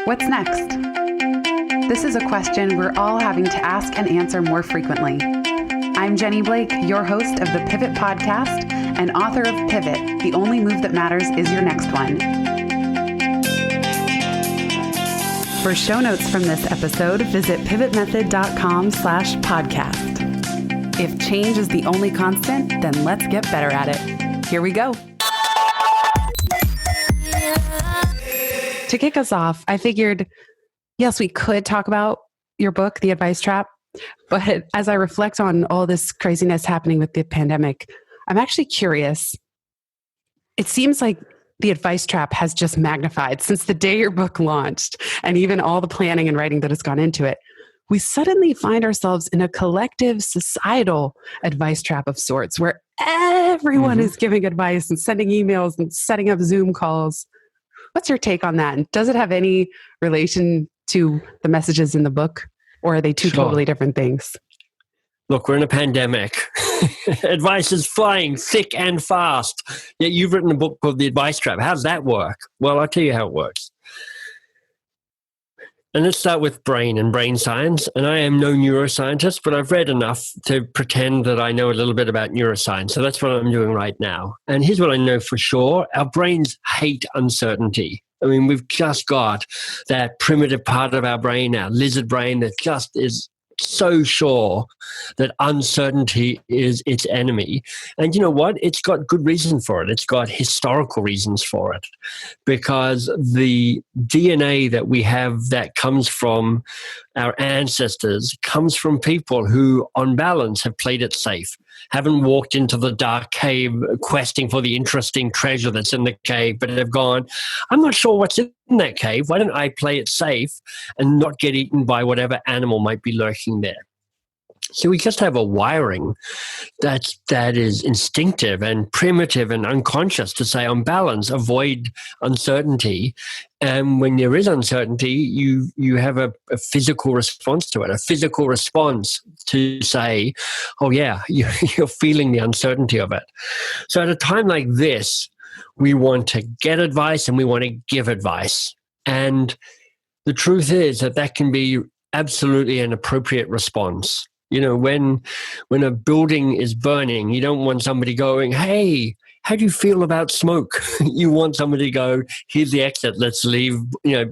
What's next? This is a question we're all having to ask and answer more frequently. I'm Jenny Blake, your host of the Pivot Podcast and author of Pivot, The Only Move That Matters Is Your Next One. For show notes from this episode, visit pivotmethod.com/podcast. If change is the only constant, then let's get better at it. Here we go. To kick us off, I figured, yes, we could talk about your book, The Advice Trap, but as I reflect on all this craziness happening with the pandemic, I'm actually curious. It seems like the advice trap has just magnified since the day your book launched, and even all the planning and writing that has gone into it. We suddenly find ourselves in a collective societal advice trap of sorts, where everyone is giving advice and sending emails and setting up Zoom calls. What's your take on that? And does it have any relation to the messages in the book, or are they two totally different things? Look, we're in a pandemic. Advice is flying thick and fast. Yet you've written a book called The Advice Trap. How does that work? Well, I'll tell you how it works. And let's start with brain and brain science. And I am no neuroscientist, but I've read enough to pretend that I know a little bit about neuroscience. So that's what I'm doing right now. And here's what I know for sure. Our brains hate uncertainty. I mean, we've just got that primitive part of our brain, our lizard brain, that just is so sure that uncertainty is its enemy. And you know what? It's got good reason for it. It's got historical reasons for it, because the DNA that we have that comes from our ancestors comes from people who, on balance, have played it safe, haven't walked into the dark cave questing for the interesting treasure that's in the cave, but have gone, I'm not sure what's in that cave. Why don't I play it safe and not get eaten by whatever animal might be lurking there? So we just have a wiring that is instinctive and primitive and unconscious to say, on balance, avoid uncertainty. And when there is uncertainty, you have a physical response to it, a physical response to say, oh yeah, you're feeling the uncertainty of it. So at a time like this, we want to get advice and we want to give advice. And the truth is that can be absolutely an appropriate response. You know, when a building is burning, you don't want somebody going, hey, how do you feel about smoke? You want somebody to go, here's the exit, let's leave,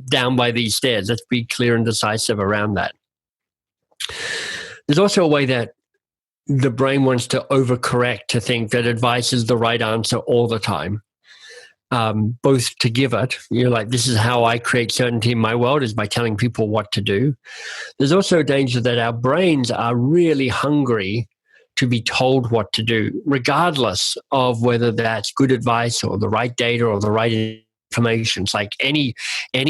down by these stairs. Let's be clear and decisive around that. There's also a way that the brain wants to overcorrect to think that advice is the right answer all the time. Both to give it, like, this is how I create certainty in my world, is by telling people what to do. There's also a danger that our brains are really hungry to be told what to do, regardless of whether that's good advice or the right data or the right information. It's like any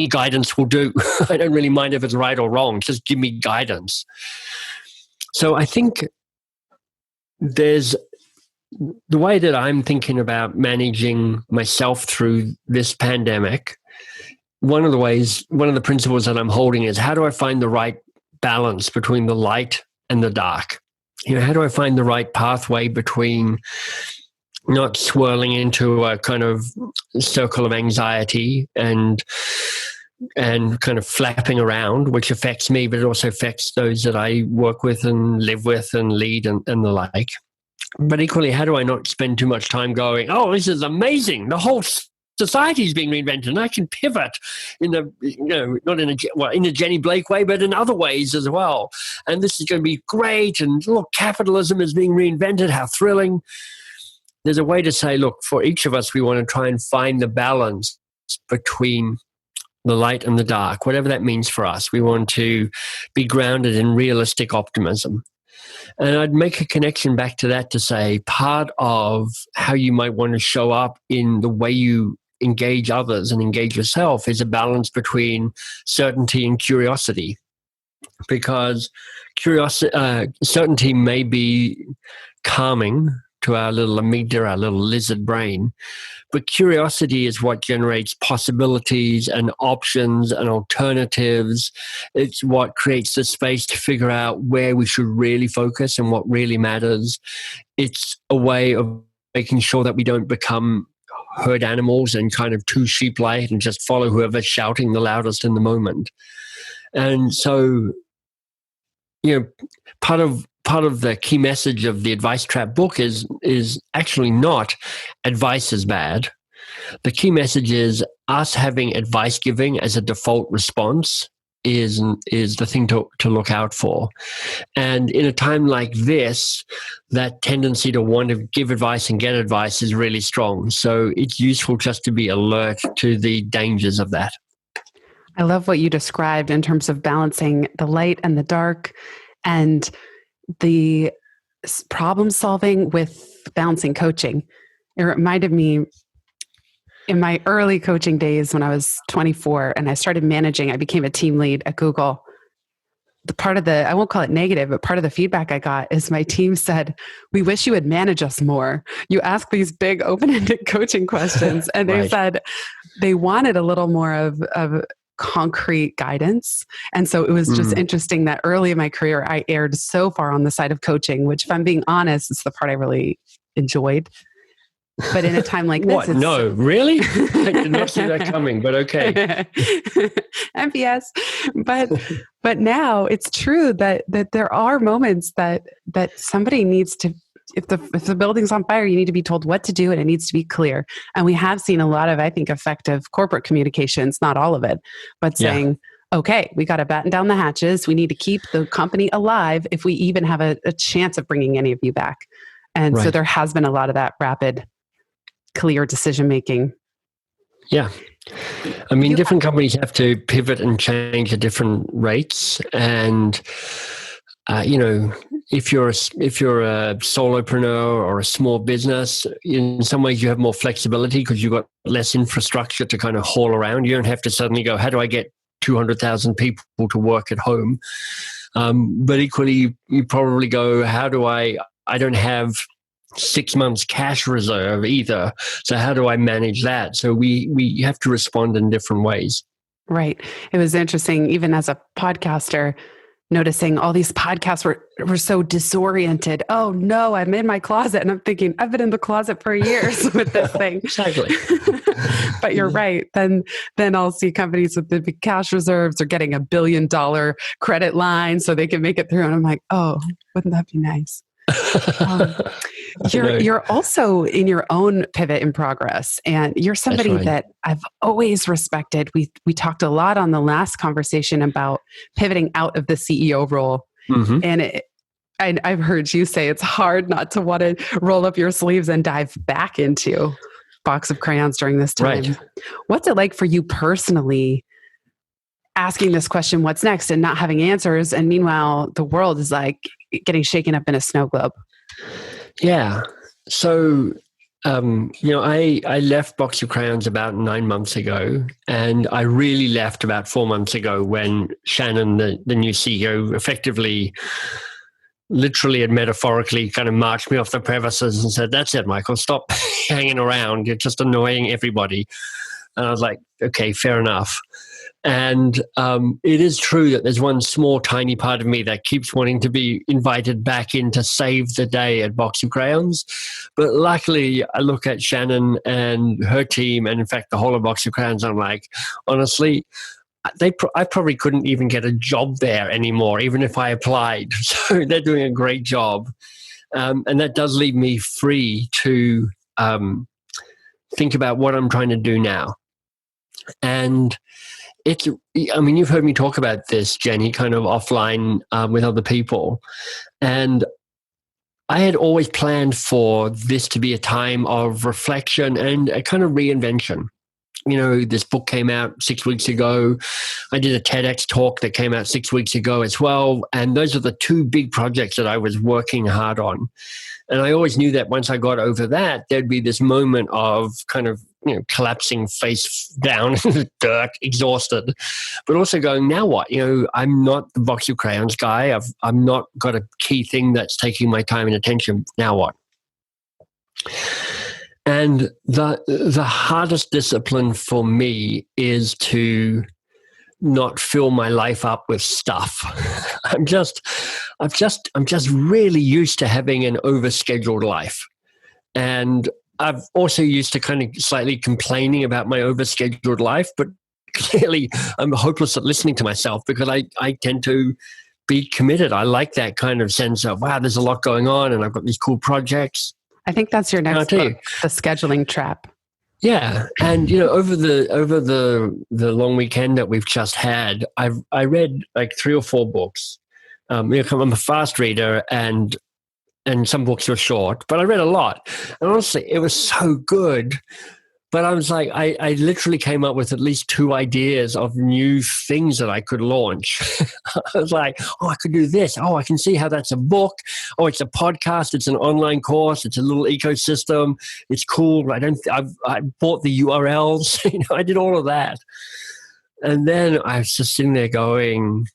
guidance will do. I don't really mind if it's right or wrong. Just give me guidance. So I think there's the way that I'm thinking about managing myself through this pandemic. One of the principles that I'm holding is, how do I find the right balance between the light and the dark? How do I find the right pathway between not swirling into a kind of circle of anxiety and kind of flapping around, which affects me, but it also affects those that I work with and live with and lead and the like. But equally, how do I not spend too much time going, oh, this is amazing, the whole society is being reinvented, and I can pivot in not in a Jenny Blake way, but in other ways as well. And this is going to be great. And look, capitalism is being reinvented. How thrilling. There's a way to say, look, for each of us, we want to try and find the balance between the light and the dark, whatever that means for us. We want to be grounded in realistic optimism. And I'd make a connection back to that to say, part of how you might want to show up in the way you engage others and engage yourself is a balance between certainty and curiosity. Because certainty may be calming to our little amygdala, our little lizard brain, but curiosity is what generates possibilities and options and alternatives. It's what creates the space to figure out where we should really focus and what really matters. It's a way of making sure that we don't become herd animals and kind of too sheep-like and just follow whoever's shouting the loudest in the moment. And so, part of the key message of the Advice Trap book is actually not advice is bad. The key message is us having advice giving as a default response is the thing to look out for. And in a time like this, that tendency to want to give advice and get advice is really strong. So it's useful just to be alert to the dangers of that. I love what you described in terms of balancing the light and the dark and the problem solving with balancing coaching. It reminded me in my early coaching days when I was 24 and I started managing, I became a team lead at Google. I won't call it negative, but part of the feedback I got is my team said, we wish you would manage us more. You ask these big open-ended coaching questions. And they Right. said they wanted a little more of concrete guidance. And so it was just interesting that early in my career, I erred so far on the side of coaching, which if I'm being honest, is the part I really enjoyed. But in a time like this, What? No, really? I did not see that coming, but okay. MPS. But now it's true that there are moments that somebody needs to, if the building's on fire, you need to be told what to do and it needs to be clear. And we have seen a lot of, I think, effective corporate communications, not all of it, but saying, okay, we got to batten down the hatches. We need to keep the company alive if we even have a chance of bringing any of you back. And so there has been a lot of that rapid, clear decision-making. Yeah. I mean, different companies have to pivot and change at different rates. And, if you're a solopreneur or a small business, in some ways you have more flexibility because you've got less infrastructure to kind of haul around. You don't have to suddenly go, how do I get 200,000 people to work at home? But equally, you probably go, I don't have 6 months cash reserve either. So how do I manage that? So we have to respond in different ways. Right. It was interesting, even as a podcaster, noticing all these podcasts were so disoriented. Oh no, I'm in my closet. And I'm thinking, I've been in the closet for years with this thing. Exactly. But you're right. Then I'll see companies with the big cash reserves are getting $1 billion credit line so they can make it through. And I'm like, oh, wouldn't that be nice? You're also in your own pivot in progress, and you're somebody that I've always respected. We talked a lot on the last conversation about pivoting out of the CEO role, and I've heard you say it's hard not to want to roll up your sleeves and dive back into Box of Crayons during this time. Right. What's it like for you personally? Asking this question, what's next, and not having answers, and meanwhile the world is like getting shaken up in a snow globe. Yeah. So, I left Box of Crayons about 9 months ago, and I really left about 4 months ago when Shannon, the new CEO, effectively, literally and metaphorically kind of marched me off the premises and said, that's it, Michael, stop hanging around. You're just annoying everybody. And I was like, okay, fair enough. And it is true that there's one small, tiny part of me that keeps wanting to be invited back in to save the day at Box of Crayons. But luckily, I look at Shannon and her team, and in fact, the whole of Box of Crayons, I'm like, honestly, I probably couldn't even get a job there anymore, even if I applied. So they're doing a great job. And that does leave me free to think about what I'm trying to do now. And you've heard me talk about this, Jenny, kind of offline with other people. And I had always planned for this to be a time of reflection and a kind of reinvention. This book came out 6 weeks ago. I did a TEDx talk that came out 6 weeks ago as well. And those are the two big projects that I was working hard on. And I always knew that once I got over that, there'd be this moment of kind of, collapsing face down in the dirt, exhausted, but also going, now what? I'm not the Box of Crayons guy. I'm not got a key thing that's taking my time and attention. Now what? And the hardest discipline for me is to not fill my life up with stuff. I'm just really used to having an overscheduled life. And I've also used to kind of slightly complaining about my overscheduled life, but clearly I'm hopeless at listening to myself because I tend to be committed. I like that kind of sense of, wow, there's a lot going on and I've got these cool projects. I think that's your And I'll next tell book, you, The Scheduling Trap. yeah, and over the long weekend that we've just had, I read like 3 or 4 books. I'm a fast reader, and some books were short, but I read a lot. And honestly, it was so good. But I was like, I literally came up with at least 2 ideas of new things that I could launch. I was like, oh, I could do this. Oh, I can see how that's a book. Oh, it's a podcast. It's an online course. It's a little ecosystem. It's cool. I bought the URLs. I did all of that. And then I was just sitting there going,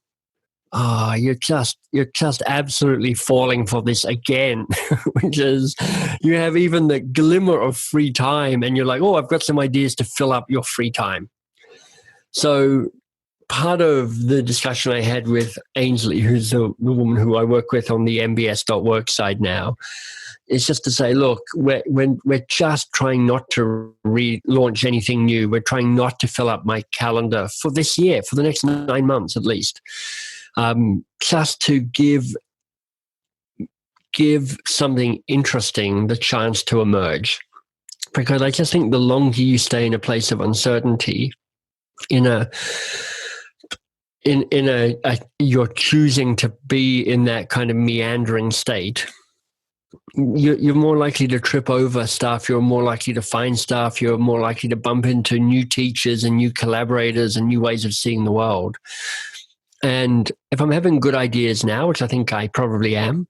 oh, you're just absolutely falling for this again, which is you have even the glimmer of free time and you're like, oh, I've got some ideas to fill up your free time. So part of the discussion I had with Ainsley, who's the woman who I work with on the mbs.work side now, is just to say, look, we're just trying not to relaunch anything new. We're trying not to fill up my calendar for this year, for the next 9 months at least. Just to give something interesting the chance to emerge. Because I just think the longer you stay in a place of uncertainty, you're choosing to be in that kind of meandering state, you're more likely to trip over stuff. You're more likely to find stuff. You're more likely to bump into new teachers and new collaborators and new ways of seeing the world. And if I'm having good ideas now, which I think I probably am,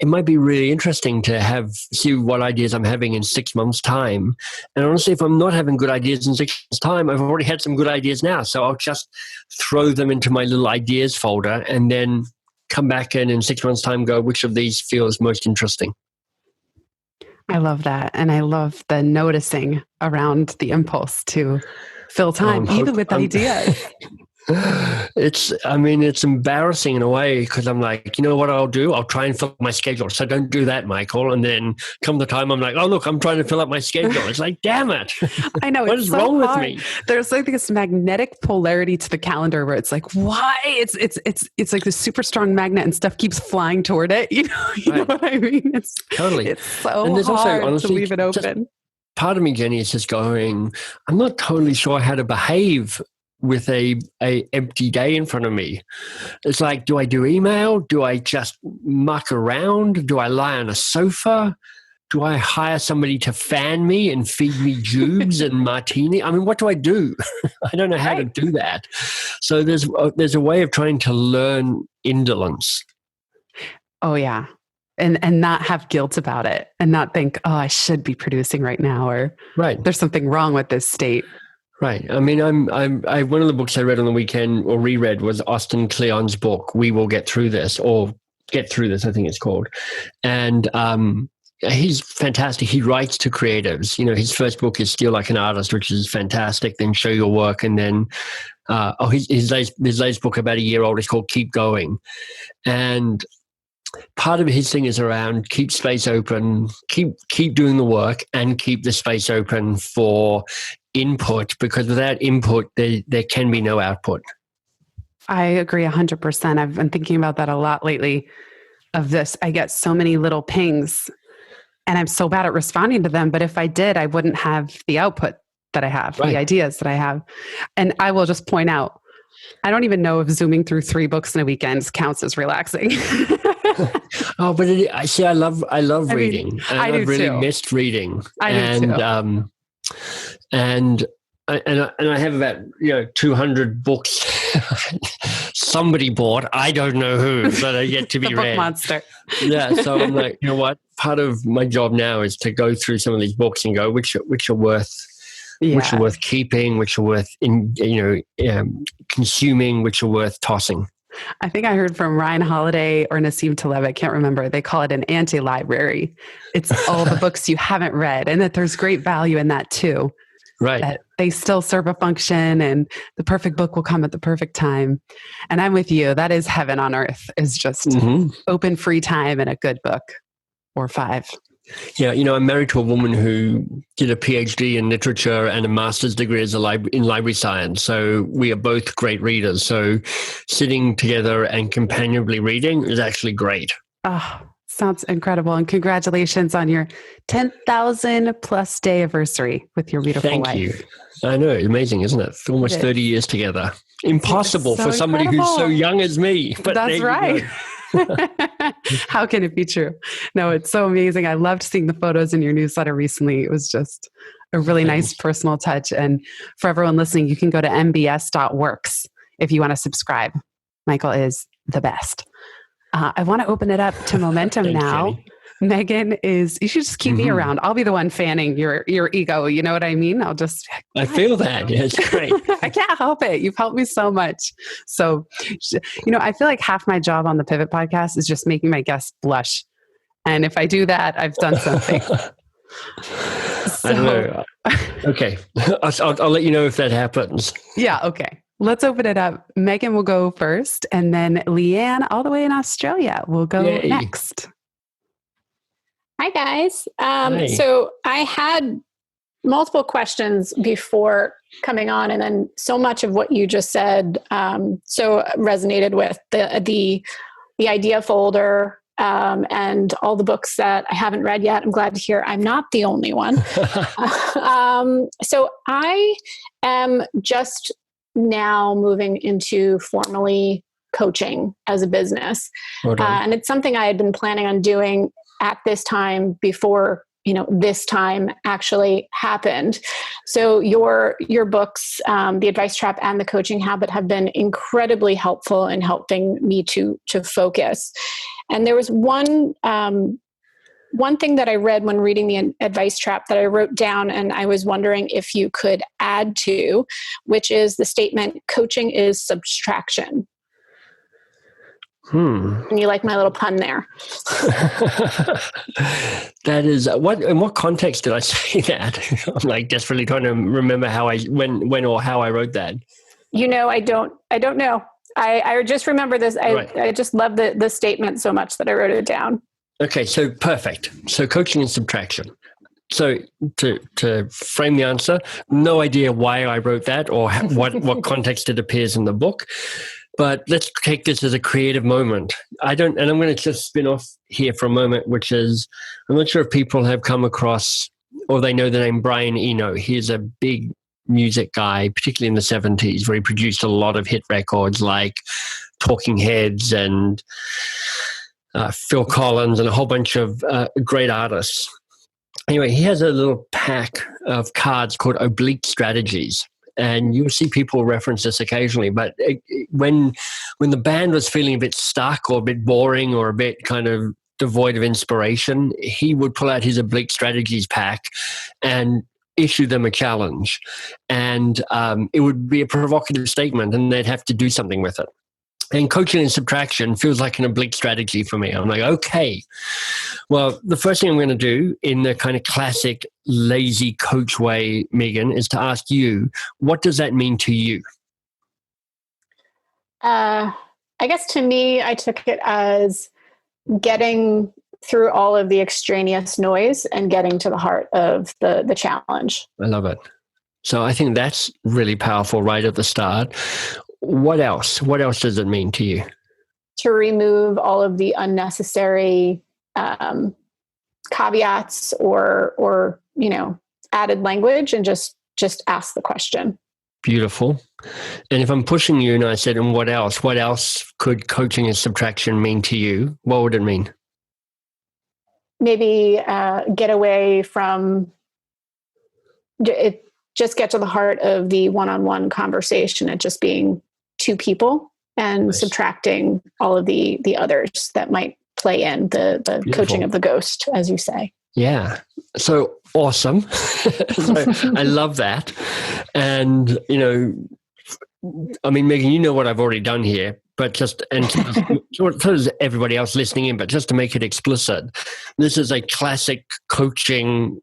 it might be really interesting to see what ideas I'm having in 6 months' time. And honestly, if I'm not having good ideas in 6 months' time, I've already had some good ideas now. So I'll just throw them into my little ideas folder and then come back in 6 months' time, go, which of these feels most interesting? I love that. And I love the noticing around the impulse to fill time, even with ideas. It's embarrassing in a way because I'm like, you know what I'll do? I'll try and fill up my schedule. So don't do that, Michael. And then come the time, I'm like, oh, look, I'm trying to fill up my schedule. It's like, damn it. I know. What is wrong with me? There's like this magnetic polarity to the calendar where it's like, why? It's like this super strong magnet and stuff keeps flying toward it. You know what I mean? It's totally. It's so and there's hard also, honestly, to leave it open. Part of me, Jenny, is just going, I'm not totally sure how to behave with a empty day in front of me. It's like, do I do email? Do I just muck around? Do I lie on a sofa? Do I hire somebody to fan me and feed me jubes and martini? I mean, what do I do? I don't know how to do that. So there's a way of trying to learn indolence. Oh yeah. And not have guilt about it and not think, oh, I should be producing right now, or there's something wrong with this state. Right. I mean, I one of the books I read on the weekend or reread was Austin Kleon's book, We Will Get Through This, or Get Through This, I think it's called. And he's fantastic. He writes to creatives. His first book is Steal Like an Artist, which is fantastic. Then Show Your Work. And then, his latest book, about a year old, is called Keep Going. And part of his thing is around keep space open, keep doing the work, and keep the space open for input, because without input, there can be no output. I agree 100%. I've been thinking about that a lot lately of this. I get so many little pings and I'm so bad at responding to them. But if I did, I wouldn't have the output that I have, the ideas that I have. And I will just point out, I don't even know if zooming through 3 books in a weekend counts as relaxing. Oh, but I love reading. I do really too. missed reading. I do too. And I have about 200 books somebody bought. I don't know who, but are yet to be the read. Book monster. Yeah, so I'm like, you know what? Part of my job now is to go through some of these books and go, which are worth keeping, which are worth consuming, which are worth tossing. I think I heard from Ryan Holiday or Nassim Taleb, I can't remember. They call it an Antilibrary. It's all the books you haven't read, and that there's great value in that too. Right. That they still serve a function, and the perfect book will come at the perfect time. And I'm with you. That is heaven on earth, is just open free time and a good book or 5. Yeah, I'm married to a woman who did a PhD in literature and a master's degree as in library science. So we are both great readers. So sitting together and companionably reading is actually great. Oh, sounds incredible. And congratulations on your 10,000 plus day anniversary with your beautiful wife. Thank you. I know, amazing, isn't it? Almost 30 years together. Impossible for somebody who's so young as me. But that's right. How can it be true? No, it's so amazing. I loved seeing the photos in your newsletter recently. It was just a really nice personal touch. And for everyone listening, you can go to mbs.works if you want to subscribe. Michael is the best. I want to open it up to momentum now. Jenny. Megan you should just keep me around. I'll be the one fanning your ego. You know what I mean? I feel that. Yeah, it's great. I can't help it. You've helped me so much. So, I feel like half my job on the Pivot podcast is just making my guests blush. And if I do that, I've done something. I don't know. Okay. I'll let you know if that happens. Yeah. Okay. Let's open it up. Megan will go first, and then Leanne, all the way in Australia, will go next. Hi, guys. Hi. So I had multiple questions before coming on, and then so much of what you just said so resonated with the idea folder and all the books that I haven't read yet. I'm glad to hear I'm not the only one. So I am just now moving into formally coaching as a business. Okay. And it's something I had been planning on doing at this time before, this time actually happened. So your books, The Advice Trap and The Coaching Habit, have been incredibly helpful in helping me to focus. And there was one thing that I read when reading The Advice Trap that I wrote down, and I was wondering if you could add to, which is the statement, coaching is subtraction. And you like my little pun there. That is in what context did I say that? I'm like desperately trying to remember when or how I wrote that. I don't know. I just remember this. I just love the statement so much that I wrote it down. Okay, so perfect. So coaching and subtraction. So to frame the answer, no idea why I wrote that or what context it appears in the book. But let's take this as a creative moment. And I'm going to just spin off here for a moment, which is, I'm not sure if people have come across or they know the name Brian Eno. He's a big music guy, particularly in the 70s, where he produced a lot of hit records like Talking Heads and Phil Collins and a whole bunch of great artists. Anyway, he has a little pack of cards called oblique strategies. And you'll see people reference this occasionally, but when the band was feeling a bit stuck or a bit boring or a bit kind of devoid of inspiration, he would pull out his oblique strategies pack and issue them a challenge. And it would be a provocative statement and they'd have to do something with it. And coaching and subtraction feels like an oblique strategy for me. I'm like, okay, well, the first thing I'm going to do in the kind of classic lazy coach way, Megan, is to ask you, what does that mean to you? I guess to me, I took it as getting through all of the extraneous noise and getting to the heart of the challenge. I love it. So I think that's really powerful right at the start. What else? What else does it mean to you? To remove all of the unnecessary caveats or added language and just ask the question. Beautiful. And if I'm pushing you and I said, and what else could coaching and subtraction mean to you? What would it mean? Maybe get away from it. Just get to the heart of the one-on-one conversation and just being two people and Nice. Subtracting all of the others that might play in the Beautiful. coaching of the ghost, as you say. Yeah. So awesome. I love that. And, Megan, you know what I've already done here, but so does everybody else listening in, but just to make it explicit, this is a classic coaching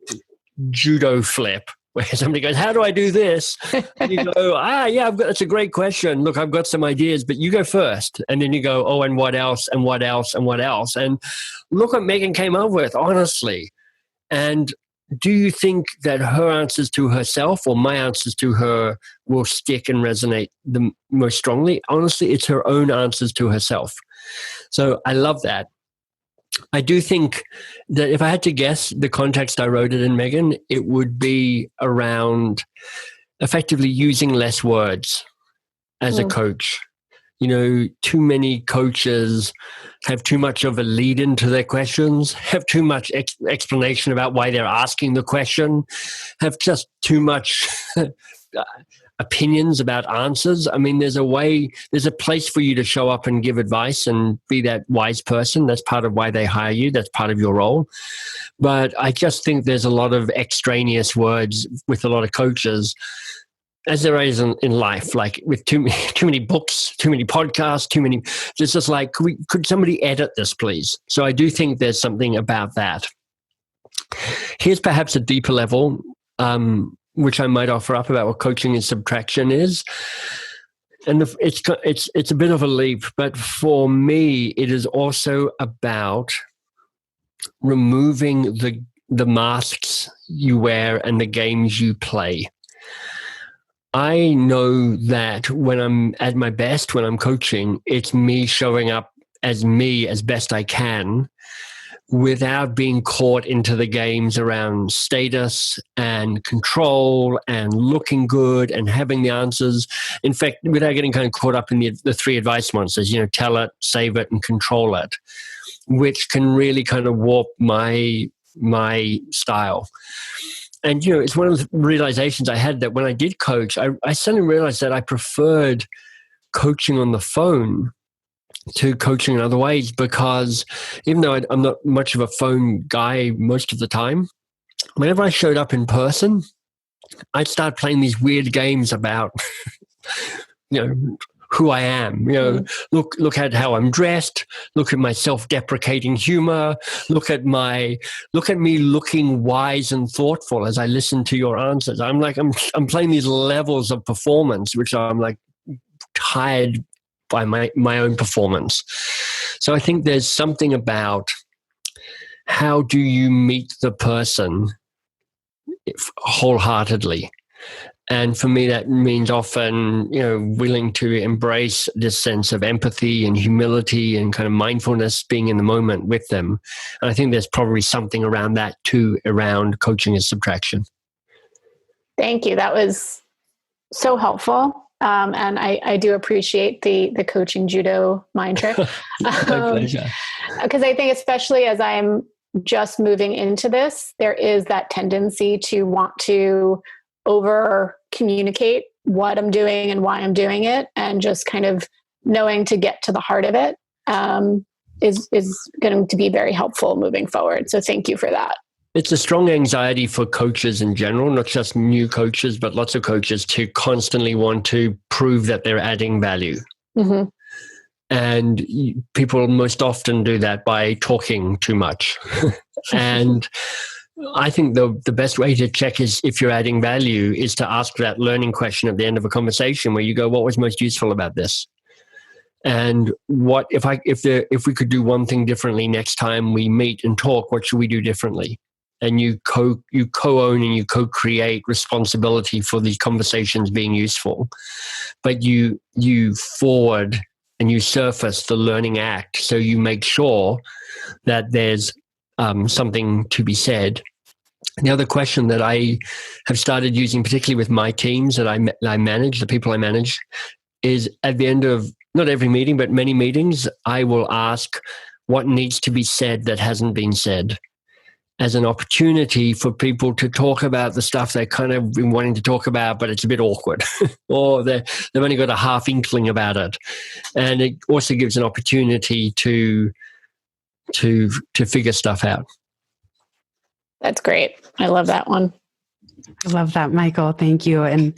judo flip. Where somebody goes, how do I do this? And you go, that's a great question. Look, I've got some ideas, but you go first. And then you go, oh, and what else, and what else, and what else. And look what Megan came up with, honestly. And do you think that her answers to herself or my answers to her will stick and resonate the most strongly? Honestly, it's her own answers to herself. So I love that. I do think that if I had to guess the context I wrote it in, Megan, it would be around effectively using less words as a coach. You know, too many coaches have too much of a lead into their questions, have too much explanation about why they're asking the question, have just too much opinions about answers. I mean, there's a place for you to show up and give advice and be that wise person. That's part of why they hire you. That's part of your role. But I just think there's a lot of extraneous words with a lot of coaches, as there is in life, like with too many books, too many podcasts, it's just like, could somebody edit this, please? So I do think there's something about that. Here's perhaps a deeper level, which I might offer up about what coaching and subtraction is. And it's a bit of a leap, but for me, it is also about removing the masks you wear and the games you play. I know that when I'm at my best, when I'm coaching, it's me showing up as best I can without being caught into the games around status and control and looking good and having the answers. In fact, without getting kind of caught up in the three advice monsters, you know, tell it, save it, and control it, which can really kind of warp my style. And, you know, it's one of the realizations I had that when I did coach, I suddenly realized that I preferred coaching on the phone to coaching in other ways, because even though I'm not much of a phone guy most of the time, whenever I showed up in person, I'd start playing these weird games about, you know, who I am. You know, look at how I'm dressed, look at my self-deprecating humor, look at me looking wise and thoughtful as I listen to your answers. I'm playing these levels of performance, which I'm like tired by my own performance. So I think there's something about how do you meet the person wholeheartedly. And for me, that means often, you know, willing to embrace this sense of empathy and humility and kind of mindfulness, being in the moment with them. And I think there's probably something around that too, around coaching and subtraction. Thank you. That was so helpful. And I do appreciate the coaching judo mind trick. My pleasure. Because I think especially as I'm just moving into this, there is that tendency to want to over communicate what I'm doing and why I'm doing it, and just kind of knowing to get to the heart of it is going to be very helpful moving forward. So thank you for that. It's a strong anxiety for coaches in general, not just new coaches, but lots of coaches, to constantly want to prove that they're adding value. Mm-hmm. And people most often do that by talking too much. And I think the best way to check is if you're adding value is to ask that learning question at the end of a conversation where you go, what was most useful about this? And what if we could do one thing differently next time we meet and talk, what should we do differently? And you co-own and you co-create responsibility for these conversations being useful. But you forward and you surface the learning act, so you make sure that there's something to be said. The other question that I have started using, particularly with my teams that I manage, the people I manage, is at the end of not every meeting, but many meetings, I will ask what needs to be said that hasn't been said, as an opportunity for people to talk about the stuff they've kind of been wanting to talk about, but it's a bit awkward, or they've only got a half inkling about it. And it also gives an opportunity to figure stuff out. That's great. I love that one. I love that, Michael. Thank you. And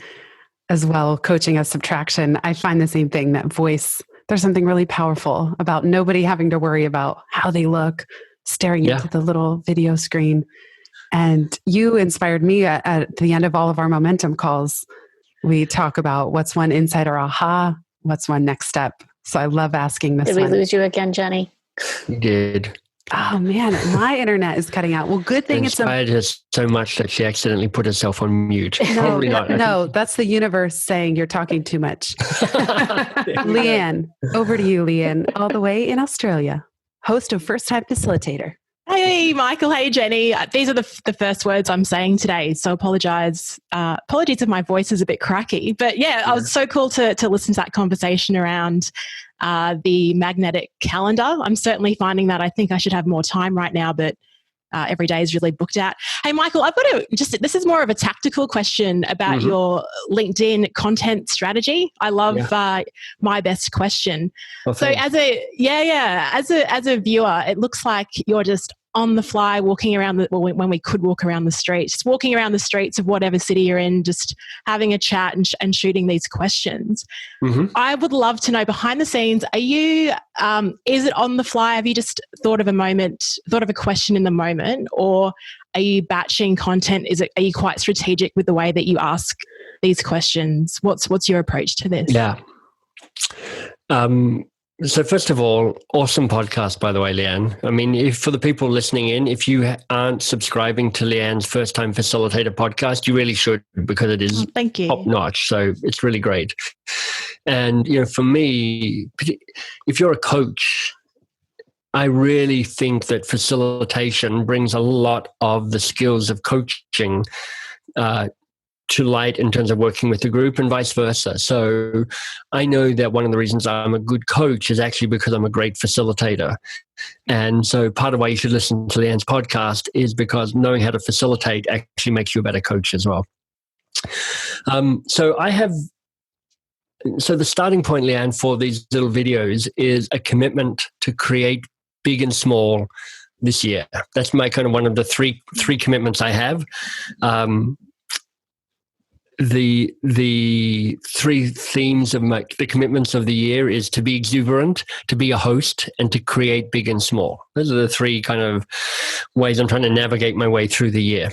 as well, coaching as subtraction, I find the same thing, that voice. There's something really powerful about nobody having to worry about how they look, staring into the little video screen. And you inspired me at the end of all of our momentum calls. We talk about what's one insight or aha, what's one next step. So I love asking this Did we lose you again, Jenny? You did. Oh man, my internet is cutting out. Well, good thing it's inspired her so much that she accidentally put herself on mute. Probably not. No, that's the universe saying you're talking too much. Leanne, over to you, Leanne, all the way in Australia, host of First Time Facilitator. Hey, Michael. Hey, Jenny. These are the first words I'm saying today, so apologies if my voice is a bit cracky. But yeah, it was so cool to listen to that conversation around the magnetic calendar. I'm certainly finding that I think I should have more time right now, but every day is really booked out. Hey, Michael, I've got this is more of a tactical question about your LinkedIn content strategy. I love my best question. Well, so as a viewer, it looks like you're just on the fly walking around when we could walk around the streets, just walking around the streets of whatever city you're in, just having a chat and shooting these questions. I would love to know behind the scenes, are you, is it on the fly? Have you just thought of a question in the moment, or are you batching content? Are you quite strategic with the way that you ask these questions? What's your approach to this? Yeah. So first of all, awesome podcast, by the way, Leanne. I mean, for the people listening in, if you aren't subscribing to Leanne's First Time Facilitator podcast, you really should, because it is thank you. Top notch. So it's really great. And, for me, if you're a coach, I really think that facilitation brings a lot of the skills of coaching to light in terms of working with the group, and vice versa. So I know that one of the reasons I'm a good coach is actually because I'm a great facilitator. And so part of why you should listen to Leanne's podcast is because knowing how to facilitate actually makes you a better coach as well. So the starting point, Leanne, for these little videos is a commitment to create big and small this year. That's my kind of one of the three commitments I have. The three themes of the commitments of the year is to be exuberant, to be a host, and to create big and small. Those are the three kind of ways I'm trying to navigate my way through the year.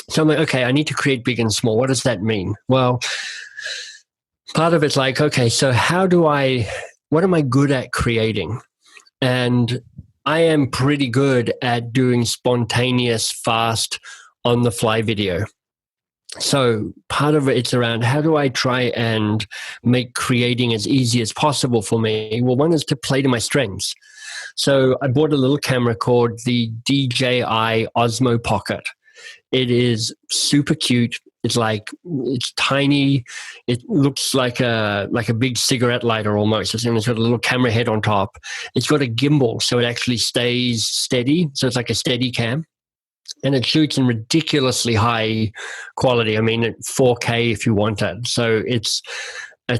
So I'm like, okay, I need to create big and small. What does that mean? Well, part of it's like, okay, so what am I good at creating? And I am pretty good at doing spontaneous, fast, on-the-fly video. So part of it's around how do I try and make creating as easy as possible for me? Well, one is to play to my strengths. So I bought a little camera called the DJI Osmo Pocket. It is super cute. It's tiny. It looks like a big cigarette lighter almost. It's got a little camera head on top. It's got a gimbal, so it actually stays steady. So it's like a steady cam. And it shoots in ridiculously high quality. I mean, 4K if you want it. So it's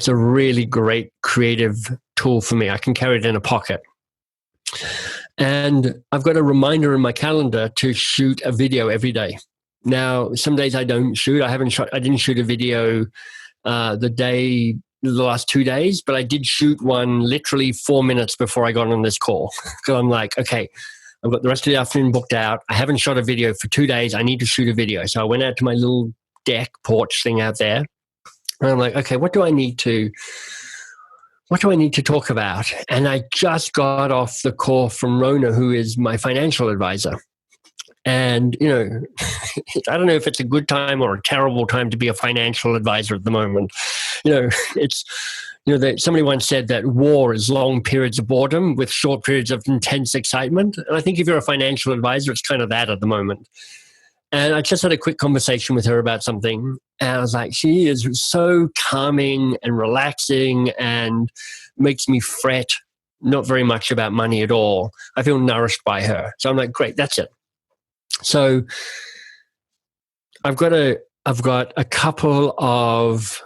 a really great creative tool for me. I can carry it in a pocket. And I've got a reminder in my calendar to shoot a video every day. Now, some days I don't shoot. I didn't shoot a video the last 2 days, but I did shoot one literally 4 minutes before I got on this call. So I'm like, okay, I've got the rest of the afternoon booked out. I haven't shot a video for 2 days. I need to shoot a video. So I went out to my little deck porch thing out there. And I'm like, okay, what do I need to talk about? And I just got off the call from Rona, who is my financial advisor. And, I don't know if it's a good time or a terrible time to be a financial advisor at the moment. Somebody once said that war is long periods of boredom with short periods of intense excitement. And I think if you're a financial advisor, it's kind of that at the moment. And I just had a quick conversation with her about something. And I was like, she is so calming and relaxing and makes me fret not very much about money at all. I feel nourished by her. So I'm like, great, that's it. So I've got a couple of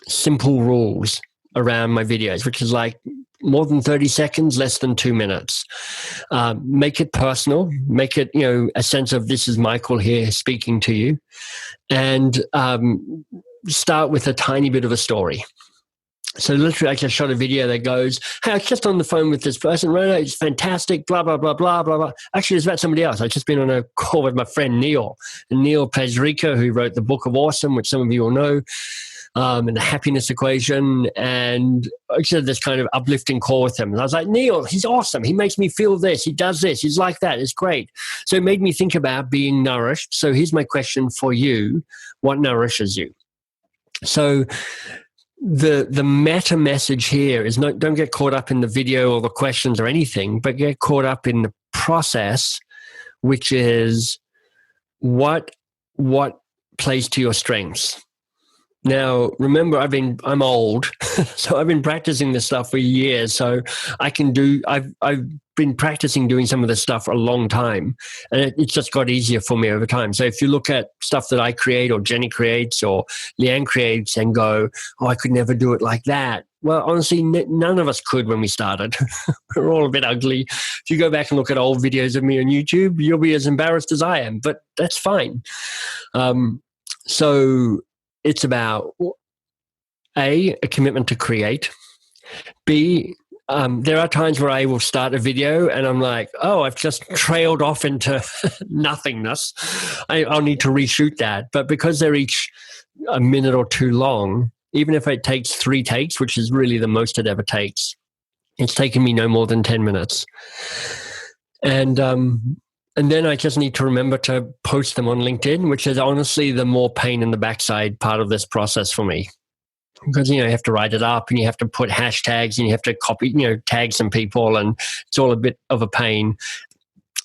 simple rules around my videos, which is like more than 30 seconds, less than 2 minutes. Make it personal, make it, a sense of this is Michael here speaking to you, and start with a tiny bit of a story. So literally, I just shot a video that goes, hey, I was just on the phone with this person, Rona, it's fantastic, blah, blah, blah, blah, blah, blah. Actually, it's about somebody else. I've just been on a call with my friend Neil. And Neil Pezrica, who wrote the Book of Awesome, which some of you will know. and the happiness equation. And I said this kind of uplifting call with him. And I was like, Neil, he's awesome. He makes me feel this. He does this. He's like that. It's great. So it made me think about being nourished. So here's my question for you. What nourishes you? So the meta message here is don't get caught up in the video or the questions or anything, but get caught up in the process, which is what plays to your strengths. Now, remember, I'm old, so I've been practicing this stuff for years. So I've been practicing doing some of this stuff for a long time, and it's just got easier for me over time. So if you look at stuff that I create or Jenny creates or Leanne creates and go, oh, I could never do it like that. Well, honestly, none of us could when we started. We're all a bit ugly. If you go back and look at old videos of me on YouTube, you'll be as embarrassed as I am, but that's fine. So it's about A, a commitment to create. B, there are times where I will start a video and I'm like, oh, I've just trailed off into nothingness. I'll need to reshoot that. But because they're each a minute or two long, even if it takes 3 takes, which is really the most it ever takes, it's taken me no more than 10 minutes. And then I just need to remember to post them on LinkedIn, which is honestly the more pain in the backside part of this process for me. Because, you have to write it up and you have to put hashtags and you have to copy, tag some people, and it's all a bit of a pain.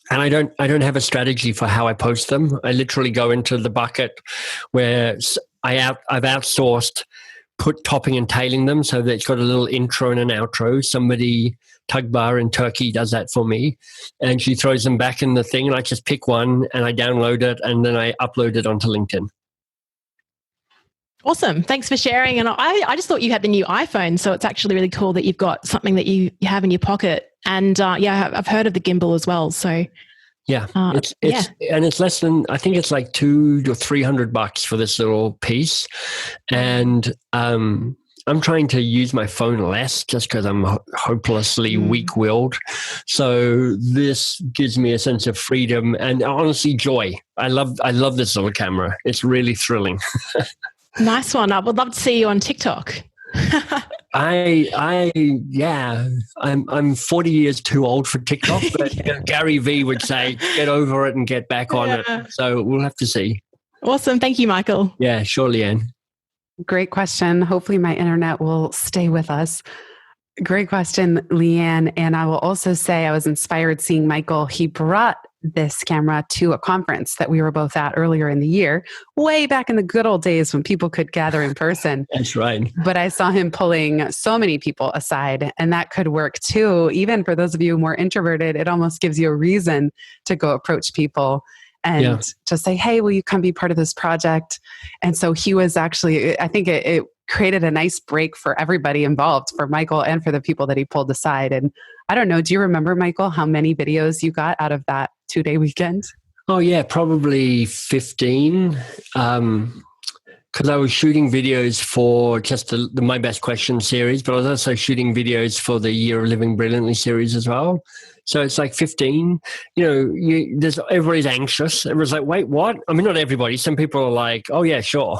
And I don't have a strategy for how I post them. I literally go into the bucket where I've outsourced topping and tailing them so that it's got a little intro and an outro. Somebody, Tugbar in Turkey, does that for me. And she throws them back in the thing and I just pick one and I download it and then I upload it onto LinkedIn. Awesome. Thanks for sharing. And I just thought you had the new iPhone, so it's actually really cool that you've got something that you have in your pocket. And I've heard of the gimbal as well. So yeah, it's less than, I think it's like $200 to $300 for this little piece. And I'm trying to use my phone less just because I'm hopelessly weak-willed. So this gives me a sense of freedom and honestly joy. I love this little camera. It's really thrilling. Nice one. I would love to see you on TikTok. I'm 40 years too old for TikTok, but Gary V would say, get over it and get back on it. So we'll have to see. Awesome. Thank you, Michael. Yeah, sure, Leanne. Great question. Hopefully my internet will stay with us. Great question, Leanne. And I will also say I was inspired seeing Michael. He brought this camera to a conference that we were both at earlier in the year, way back in the good old days when people could gather in person. That's right. But I saw him pulling so many people aside, and that could work too. Even for those of you more introverted, it almost gives you a reason to go approach people and just say, hey, will you come be part of this project? And so he was actually, I think it created a nice break for everybody involved, for Michael and for the people that he pulled aside. And I don't know, do you remember, Michael, how many videos you got out of that 2-day weekend? Oh, yeah, probably 15. Because I was shooting videos for just the My Best Questions series, but I was also shooting videos for the Year of Living Brilliantly series as well. So it's like 15. Everybody's anxious. Everyone's like, wait, what? I mean, not everybody. Some people are like, oh, yeah, sure.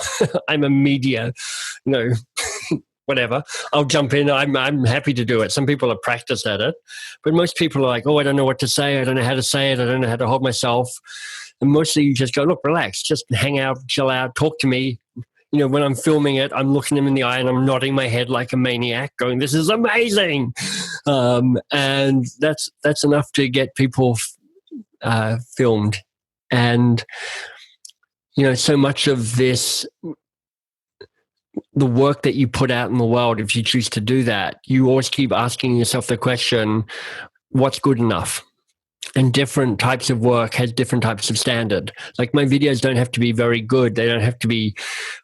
I'm a media, whatever. I'll jump in. I'm happy to do it. Some people are practiced at it. But most people are like, oh, I don't know what to say. I don't know how to say it. I don't know how to hold myself. And mostly you just go, look, relax. Just hang out, chill out, talk to me. When I'm filming it, I'm looking them in the eye and I'm nodding my head like a maniac going, this is amazing. And that's enough to get people filmed. And, so much of this, the work that you put out in the world, if you choose to do that, you always keep asking yourself the question, what's good enough? And different types of work has different types of standard. Like my videos don't have to be very good. They don't have to be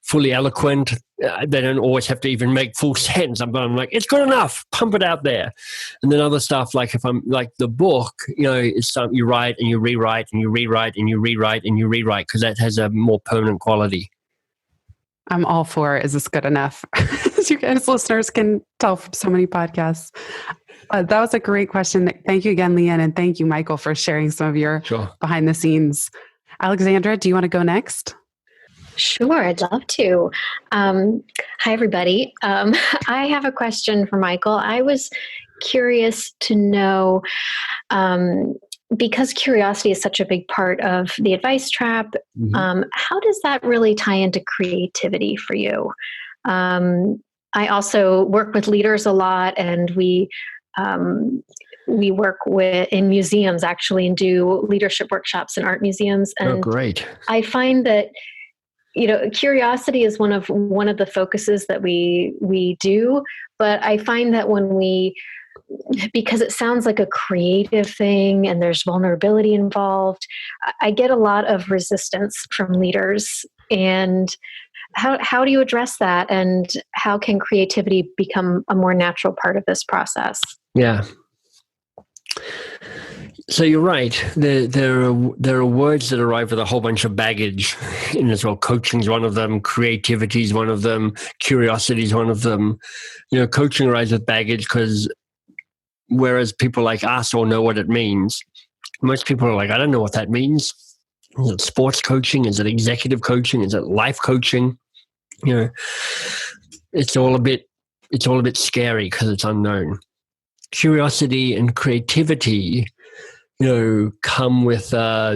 fully eloquent. They don't always have to even make full sense. I'm like, it's good enough. Pump it out there. And then other stuff, like if I'm like the book, it's something you write and you rewrite and you rewrite and you rewrite and you rewrite because that has a more permanent quality. I'm all for, is this good enough? As you guys listeners can tell from so many podcasts. That was a great question. Thank you again, Leanne, and thank you, Michael, for sharing some of your behind the scenes. Alexandra, do you want to go next? Sure, I'd love to. Hi, everybody. I have a question for Michael. I was curious to know, because curiosity is such a big part of the advice trap, how does that really tie into creativity for you? I also work with leaders a lot, and we work in museums actually, and do leadership workshops in art museums. And great. I find that curiosity is one of the focuses that we do, but I find that because it sounds like a creative thing and there's vulnerability involved, I get a lot of resistance from leaders. And how do you address that? And how can creativity become a more natural part of this process? Yeah. So you're right. There are words that arrive with a whole bunch of baggage in as well. Coaching is one of them. Creativity is one of them. Curiosity is one of them. Coaching arrives with baggage because whereas people like us all know what it means, most people are like, I don't know what that means. Is it sports coaching? Is it executive coaching? Is it life coaching? It's all a bit scary because it's unknown. Curiosity and creativity, come with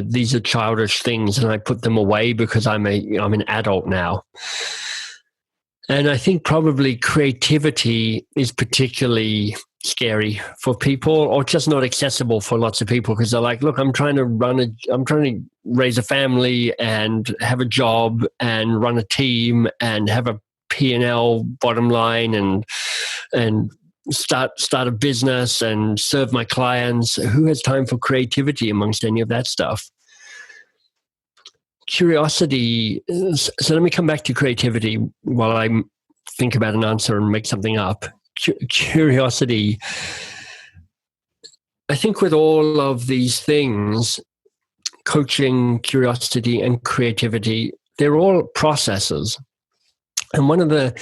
these are childish things, and I put them away because I'm an adult now. And I think probably creativity is particularly scary for people, or just not accessible for lots of people, because they're like, look, I'm trying to raise a family and have a job and run a team and have a P&L bottom line and start a business and serve my clients. Who has time for creativity amongst any of that stuff? Curiosity. So let me come back to creativity while I think about an answer and make something up. Curiosity. I think with all of these things, coaching, curiosity, and creativity, they're all processes. And one of the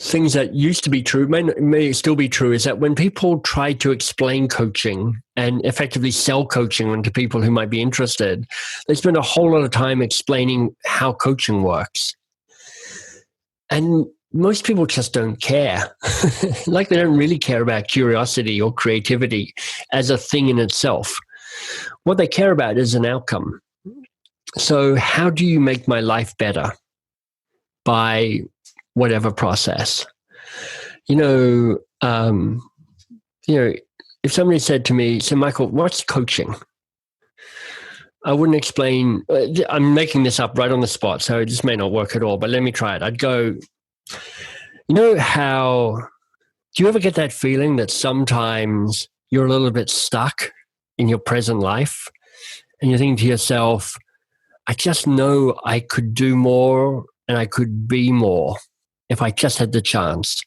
things that used to be true, may still be true, is that when people try to explain coaching and effectively sell coaching to people who might be interested, they spend a whole lot of time explaining how coaching works. And most people just don't care. Like, they don't really care about curiosity or creativity as a thing in itself. What they care about is an outcome. So how do you make my life better by whatever process? If somebody said to me, so Michael, what's coaching? I wouldn't explain. I'm making this up right on the spot, so it just may not work at all, but let me try it. I'd go, do you ever get that feeling that sometimes you're a little bit stuck in your present life and you're thinking to yourself, I just know I could do more and I could be more if I just had the chance?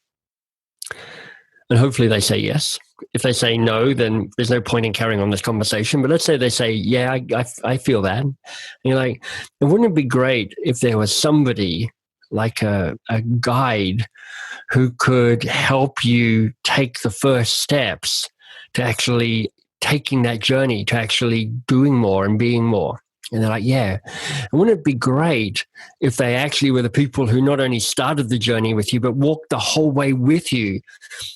And hopefully they say yes. If they say no, then there's no point in carrying on this conversation. But let's say they say, yeah, I feel that. And you're like, wouldn't it be great if there was somebody like a guide who could help you take the first steps to actually taking that journey, to actually doing more and being more? And they're like, yeah. And wouldn't it be great if they actually were the people who not only started the journey with you, but walked the whole way with you,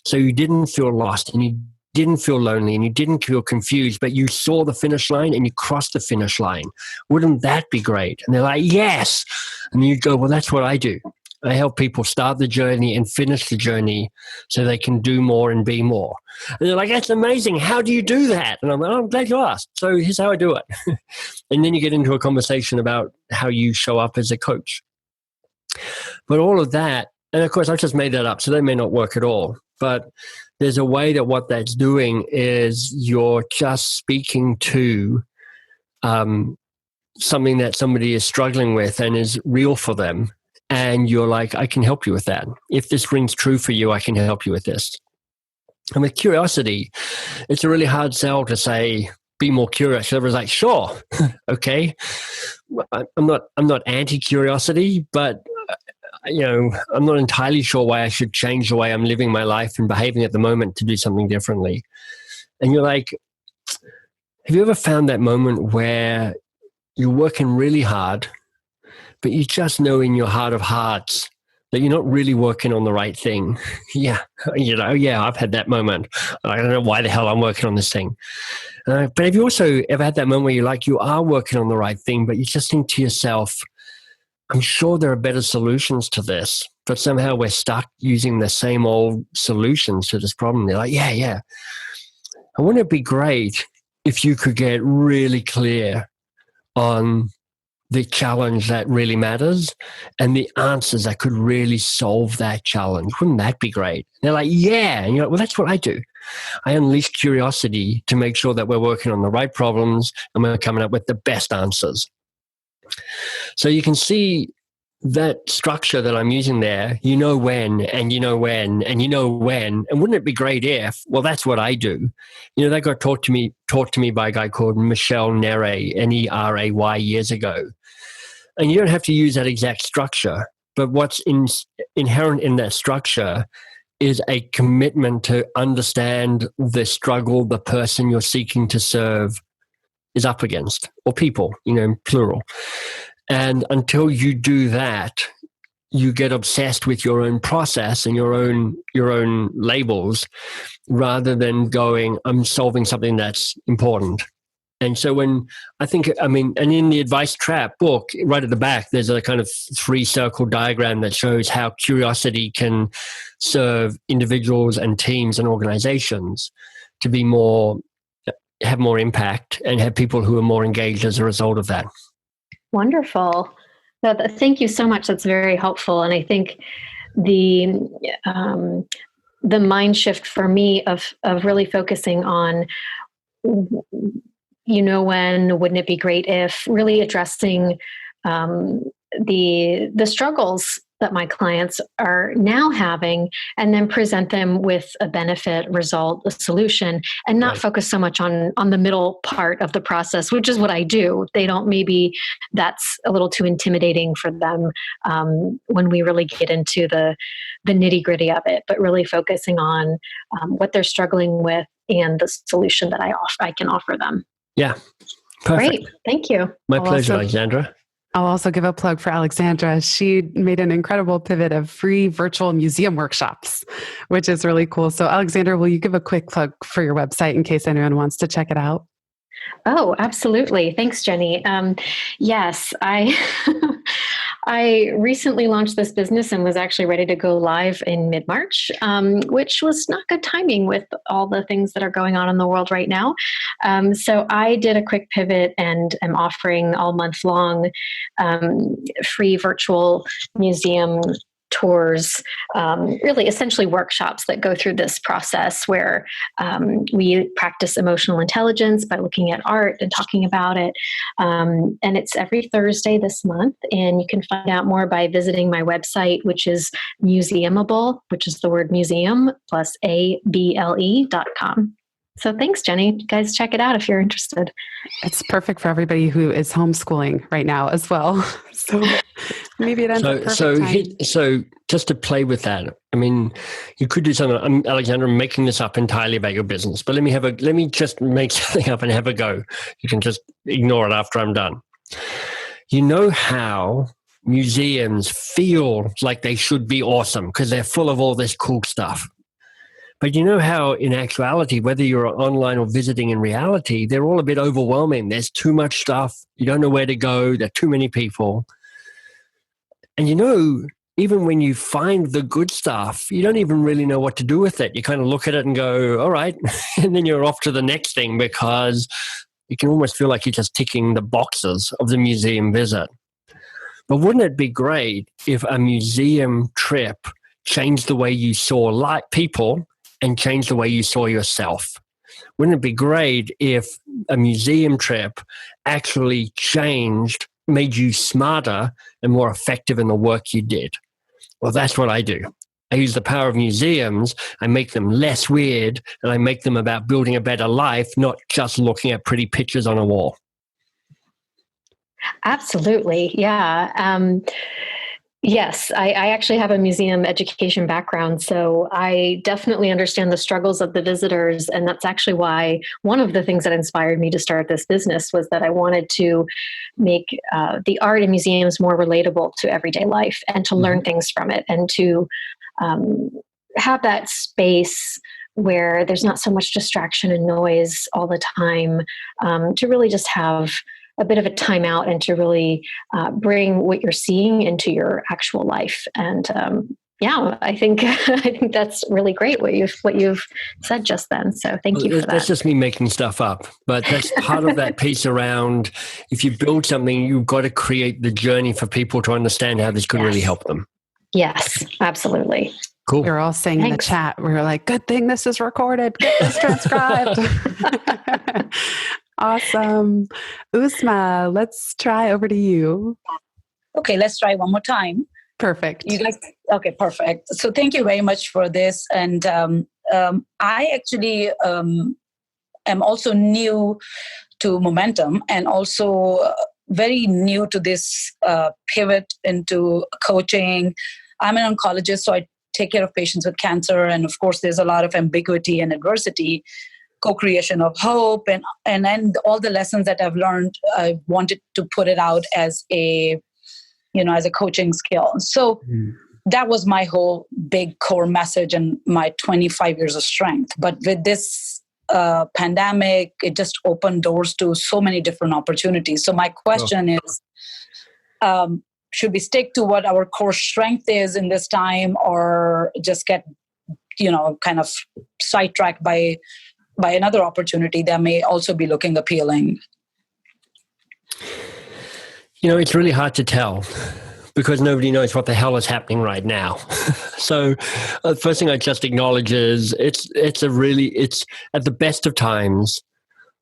so you didn't feel lost and you didn't feel lonely and you didn't feel confused, but you saw the finish line and you crossed the finish line? Wouldn't that be great? And they're like, yes. And you go, well, that's what I do. I help people start the journey and finish the journey so they can do more and be more. And they're like, that's amazing. How do you do that? And I'm like, oh, I'm glad you asked. So here's how I do it. And then you get into a conversation about how you show up as a coach. But all of that, and of course, I've just made that up, so that may not work at all. But there's a way that what that's doing is you're just speaking to something that somebody is struggling with and is real for them. And you're like, I can help you with that. If this rings true for you, I can help you with this. And with curiosity, it's a really hard sell to say, be more curious. Everyone's like, sure, okay. I'm not anti-curiosity, but I'm not entirely sure why I should change the way I'm living my life and behaving at the moment to do something differently. And you're like, have you ever found that moment where you're working really hard, but you just know in your heart of hearts that you're not really working on the right thing. Yeah, I've had that moment. I don't know why the hell I'm working on this thing. But have you also ever had that moment where you are working on the right thing, but you just think to yourself, I'm sure there are better solutions to this, but somehow we're stuck using the same old solutions to this problem. They're like, yeah. And wouldn't it be great if you could get really clear on the challenge that really matters and the answers that could really solve that challenge? Wouldn't that be great? And they're like, yeah. And you're like, well, that's what I do. I unleash curiosity to make sure that we're working on the right problems and we're coming up with the best answers. So you can see that structure that I'm using there, you know when, and you know when, and you know when. And wouldn't it be great if, well, that's what I do. That got taught to me by a guy called Michel Neray, Neray, years ago. And you don't have to use that exact structure, but what's inherent in that structure is a commitment to understand the struggle the person you're seeking to serve is up against, or people, plural. And until you do that, you get obsessed with your own process and your own labels, rather than going, I'm solving something that's important. And so and in the Advice Trap book, right at the back, there's a kind of 3-circle diagram that shows how curiosity can serve individuals and teams and organizations to have more impact and have people who are more engaged as a result of that. Wonderful. Thank you so much. That's very helpful. And I think the mind shift for me of really focusing on, when, wouldn't it be great if, really addressing the struggles that my clients are now having, and then present them with a benefit, result, a solution, and not focus so much on the middle part of the process, which is what I do. Maybe that's a little too intimidating for them when we really get into the nitty gritty of it, but really focusing on what they're struggling with and the solution that I can offer them. Yeah. Perfect. Great. Thank you. My pleasure, Alexandra. I'll also give a plug for Alexandra. She made an incredible pivot of free virtual museum workshops, which is really cool. So Alexandra, will you give a quick plug for your website in case anyone wants to check it out? Oh, absolutely. Thanks, Jenny. Yes, I recently launched this business and was actually ready to go live in mid-March, which was not good timing with all the things that are going on in the world right now. So I did a quick pivot and am offering all month long free virtual museum tours, really essentially workshops that go through this process where we practice emotional intelligence by looking at art and talking about it. And it's every Thursday this month. And you can find out more by visiting my website, which is museumable, which is the word museum plus able.com. So thanks, Jenny. You guys check it out if you're interested. It's perfect for everybody who is homeschooling right now as well. So maybe it ends up perfect time. So just to play with that, you could do something. Alexandra, I'm making this up entirely about your business, but let me just make something up and have a go. You can just ignore it after I'm done. You know how museums feel like they should be awesome because they're full of all this cool stuff. But you know how in actuality, whether you're online or visiting in reality, they're all a bit overwhelming. There's too much stuff. You don't know where to go. There are too many people. And even when you find the good stuff, you don't even really know what to do with it. You kind of look at it and go, all right. And then you're off to the next thing because you can almost feel like you're just ticking the boxes of the museum visit. But wouldn't it be great if a museum trip changed the way you saw people and change the way you saw yourself? Wouldn't it be great if a museum trip actually made you smarter and more effective in the work you did? Well, that's what I do. I use the power of museums. I make them less weird, and I make them about building a better life, not just looking at pretty pictures on a wall. Absolutely. Yeah. Yes, I actually have a museum education background, so I definitely understand the struggles of the visitors. And that's actually why one of the things that inspired me to start this business was that I wanted to make the art in museums more relatable to everyday life and to learn things from it, and to have that space where there's not so much distraction and noise all the time, to really just have a bit of a timeout and to really bring what you're seeing into your actual life. And I think I think that's really great what you've said just then. So thank you for that. That's just me making stuff up, but that's part of that piece around, if you build something, you've got to create the journey for people to understand how this could really help them. Yes, absolutely. Cool. We were all saying in the chat, we were like, good thing this is recorded, get this transcribed. Awesome. Usma, let's try over to you. Okay, let's try one more time. Perfect. You guys, okay, perfect. So thank you very much for this. And I actually am also new to Momentum, and also very new to this pivot into coaching. I'm an oncologist, so I take care of patients with cancer. And of course, there's a lot of ambiguity and adversity, co-creation of hope, and then all the lessons that I've learned, I wanted to put it out as a coaching skill. So that was my whole big core message and my 25 years of strength. But with this pandemic, it just opened doors to so many different opportunities. So my question is, should we stick to what our core strength is in this time, or just get, kind of sidetracked by another opportunity that may also be looking appealing? It's really hard to tell because nobody knows what the hell is happening right now. So the first thing I just acknowledge is it's at the best of times,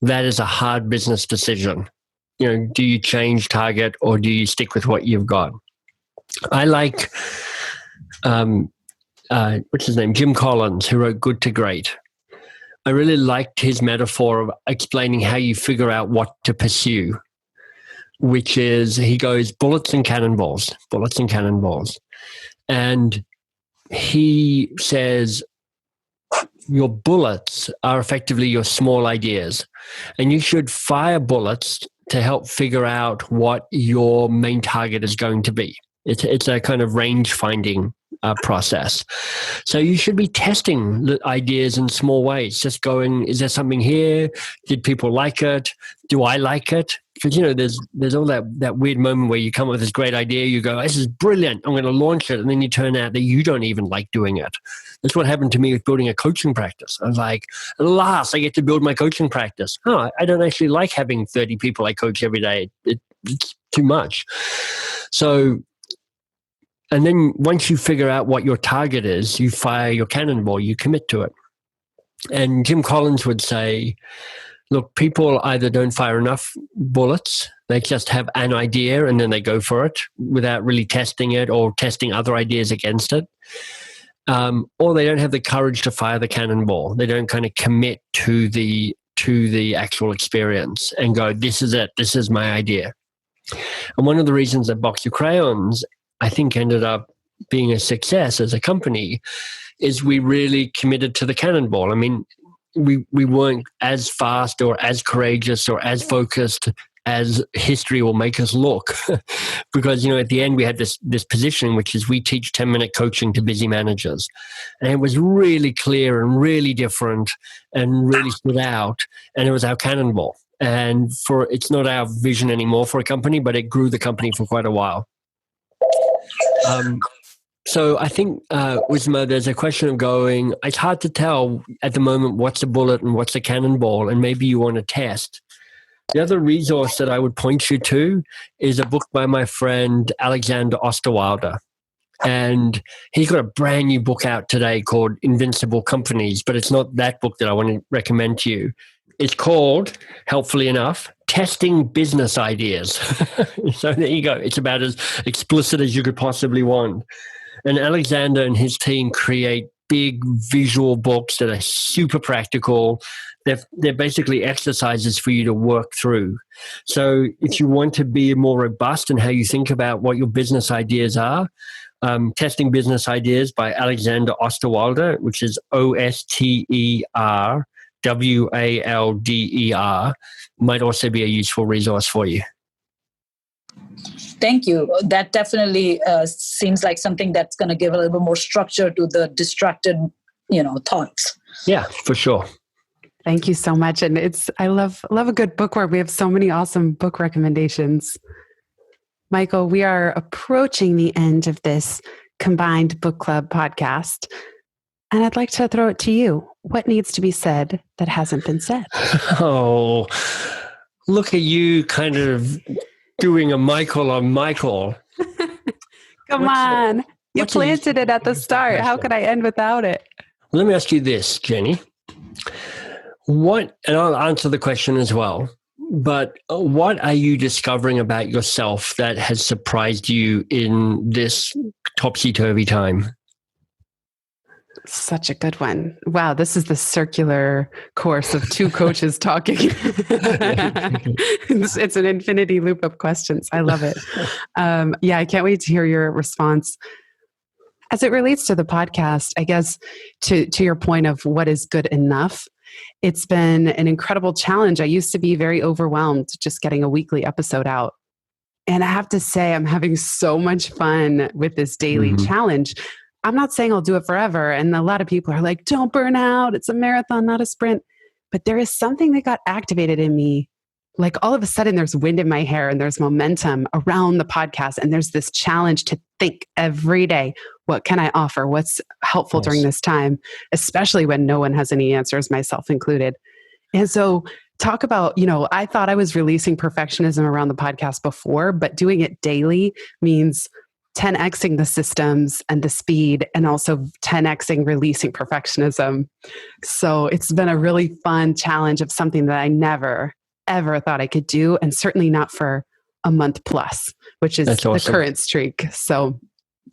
that is a hard business decision. Do you change target or do you stick with what you've got? I like, what's his name? Jim Collins, who wrote Good to Great. I really liked his metaphor of explaining how you figure out what to pursue, which is, he goes, bullets and cannonballs. And he says, your bullets are effectively your small ideas, and you should fire bullets to help figure out what your main target is going to be. It's a kind of range finding process. So you should be testing the ideas in small ways, just going, is there something here? Did people like it? Do I like it? Because, there's all that weird moment where you come up with this great idea, you go, this is brilliant, I'm going to launch it, and then you turn out that you don't even like doing it. That's what happened to me with building a coaching practice. I was like, at last I get to build my coaching practice. I don't actually like having 30 people I coach every day. It's too much. So, and then once you figure out what your target is, you fire your cannonball, you commit to it. And Jim Collins would say, look, people either don't fire enough bullets, they just have an idea and then they go for it without really testing it or testing other ideas against it. Or they don't have the courage to fire the cannonball. They don't kind of commit to the actual experience and go, this is it, this is my idea. And one of the reasons that Box Your Crayons, I think, ended up being a success as a company is we really committed to the cannonball. I mean, we weren't as fast or as courageous or as focused as history will make us look. Because, at the end we had this position, which is we teach 10-minute coaching to busy managers. And it was really clear and really different and really stood out. And it was our cannonball. And it's not our vision anymore for a company, but it grew the company for quite a while. So I think, Usma, there's a question of going, it's hard to tell at the moment what's a bullet and what's a cannonball, and maybe you want to test. The other resource that I would point you to is a book by my friend Alexander Osterwalder. And he's got a brand new book out today called Invincible Companies, but it's not that book that I want to recommend to you. It's called, helpfully enough, Testing Business Ideas. So there you go. It's about as explicit as you could possibly want. And Alexander and his team create big visual books that are super practical. They're basically exercises for you to work through. So if you want to be more robust in how you think about what your business ideas are, Testing Business Ideas by Alexander Osterwalder, which is Osterwalder, might also be a useful resource for you. Thank you. That definitely seems like something that's going to give a little bit more structure to the distracted, thoughts. Yeah, for sure. Thank you so much. And I love a good bookworm. We have so many awesome book recommendations. Michael, we are approaching the end of this combined book club podcast. And I'd like to throw it to you. What needs to be said that hasn't been said? Oh, look at you kind of doing a Michael on Michael. Come on. You planted it at the start. How could I end without it? Let me ask you this, Jenny. And I'll answer the question as well, but what are you discovering about yourself that has surprised you in this topsy-turvy time? Such a good one. Wow, this is the circular course of two coaches talking. It's an infinity loop of questions. I love it. I can't wait to hear your response. As it relates to the podcast, I guess to your point of what is good enough, it's been an incredible challenge. I used to be very overwhelmed just getting a weekly episode out. And I have to say, I'm having so much fun with this daily challenge. I'm not saying I'll do it forever. And a lot of people are like, don't burn out. It's a marathon, not a sprint. But there is something that got activated in me. Like all of a sudden there's wind in my hair and there's momentum around the podcast. And there's this challenge to think every day, what can I offer? What's helpful during this time, especially when no one has any answers, myself included. And so talk about, I thought I was releasing perfectionism around the podcast before, but doing it daily means 10xing the systems and the speed, and also 10xing releasing perfectionism. So it's been a really fun challenge of something that I never, ever thought I could do, and certainly not for a month plus, which is the current streak. So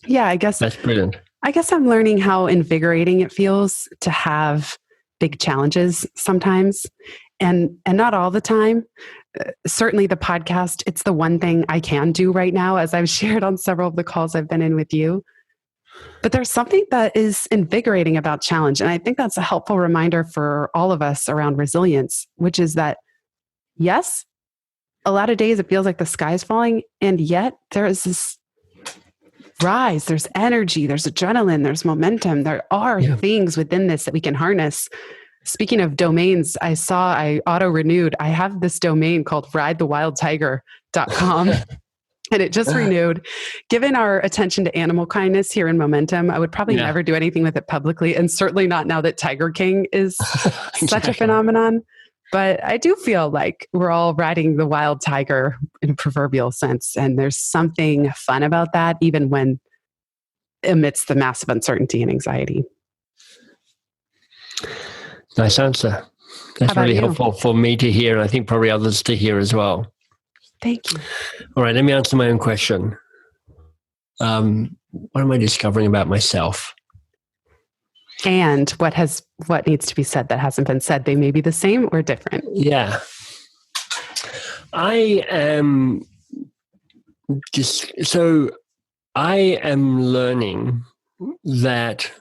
yeah, I guess that's brilliant. I guess I'm learning how invigorating it feels to have big challenges sometimes, and not all the time. Certainly the podcast, it's the one thing I can do right now, as I've shared on several of the calls I've been in with you. But there's something that is invigorating about challenge. And I think that's a helpful reminder for all of us around resilience, which is that, yes, a lot of days it feels like the sky's falling. And yet there is this rise, there's energy, there's adrenaline, there's momentum. There are things within this that we can harness. Speaking of domains, I auto-renewed. I have this domain called ridethewildtiger.com and it just renewed. Given our attention to animal kindness here in Momentum, I would probably never do anything with it publicly, and certainly not now that Tiger King is such a phenomenon. But I do feel like we're all riding the wild tiger in a proverbial sense, and there's something fun about that, even when amidst the massive uncertainty and anxiety. Nice answer. That's really helpful for me to hear, and I think probably others to hear as well. Thank you. All right, let me answer my own question. What am I discovering about myself? And what needs to be said that hasn't been said? They may be the same or different. Yeah. I am learning that.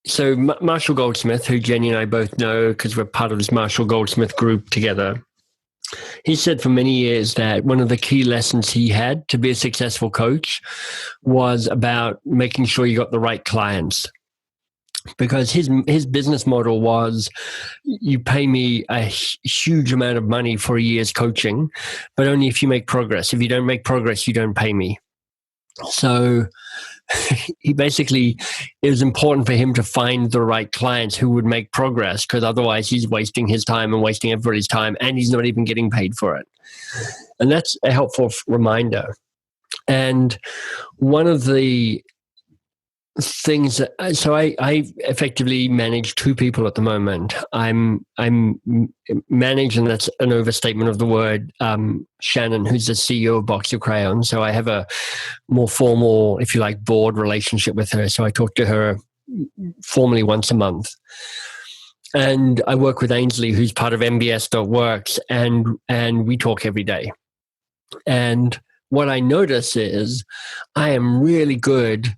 So Marshall Goldsmith, who Jenny and I both know because we're part of this Marshall Goldsmith group together, he said for many years that one of the key lessons he had to be a successful coach was about making sure you got the right clients. Because his business model was, you pay me a huge amount of money for a year's coaching, but only if you make progress. If you don't make progress, you don't pay me. So it was important for him to find the right clients who would make progress, because otherwise he's wasting his time and wasting everybody's time, and he's not even getting paid for it. And that's a helpful reminder. And one of the things so I effectively manage two people at the moment. I'm managed, and that's an overstatement of the word, Shannon, who's the CEO of Box of Crayons. So I have a more formal, if you like, board relationship with her. So I talk to her formally once a month. And I work with Ainsley, who's part of MBS.works, and we talk every day. And what I notice is I am really good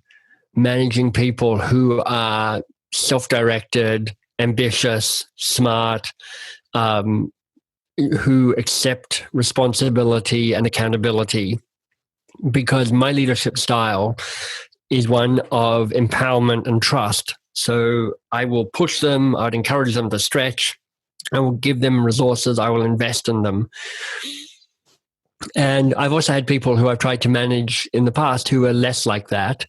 managing people who are self-directed, ambitious, smart, who accept responsibility and accountability, because my leadership style is one of empowerment and trust. So I will push them, I'd encourage them to stretch, I will give them resources, I will invest in them. And I've also had people who I've tried to manage in the past who are less like that.